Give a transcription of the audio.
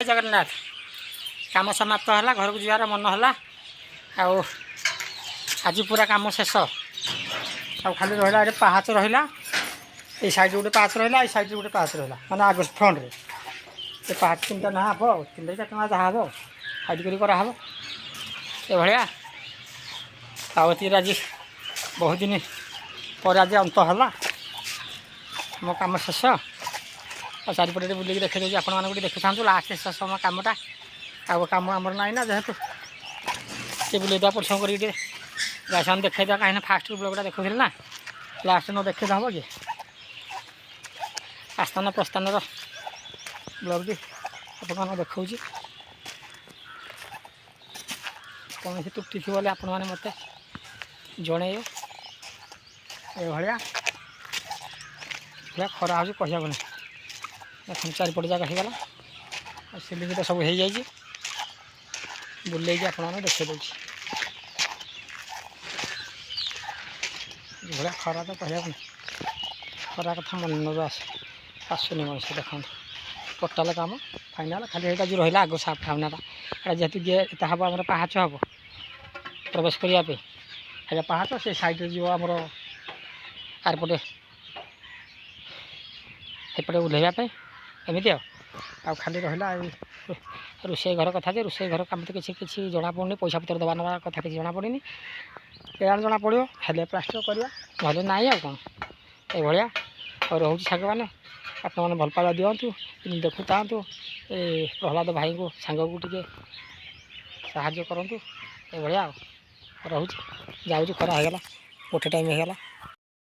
जगन्नाथ काम समाप्त है घर को जीवार मन है आज पूरा काम शेष आ खाली रहा ये पाहाच रहा ये साइड गोटे पाहाच रहा ये साइड गोटे पाहाच रहा मैंने आग फ्रंट रे ये पाहाच तीन टा ना हम तीन चार टका जहाँ हम साइड कराब ये भाया आज बहुत दिन पर आज अंत है मो कम शेष और चारिपटे बुलिक देखी दूसरी आपण मैंने देखी था लास्ट शेष मो कमटा आग कम आमर ना ना जेहेतु ये बुलेदा परिश्रम करके जासान देखा कहीं फास्ट ब्लगटा देखुल ना लास्ट न देखते हम कि आस्थान प्रस्थान ब्लगटी आप देखा कौन सी त्रुटि थी बोले आपण मैंने मत जन भाया खरा हो कहूँ नहीं चारिपट जगह होगला और सिलिंग तो सब हो जाए बुले आपने देखे दूसरी भाया खरा तो कहूँ खरा कथा मन आसुनि मनुष्य देखा टोटाल कम फाइनाल खाली यहाँ जो रहा आग साफ भावनाटा जेहतु गेट हम आम पाहाच हम प्रवेश करने है पाहाच से साइड जो आमर आरपटे एपटे ओह्लैवाई एमती आ खाली रहा रोषे घर कथा रोषे घर कम तो किसी जना पड़नी पैसा पतर दबा ना कथा किसी जना पड़नी केजाण जना पड़ो हेल्ले प्लास्टर करवा ना ना आ कौन ये और रोच साग मैंने आप भल पाइबा दिंतु देखु था प्रहलाद भाई को सांग को टे साहाଯ୍य करूँ ये रोच जाऊँ खरा होगला गोटे टाइम होगला।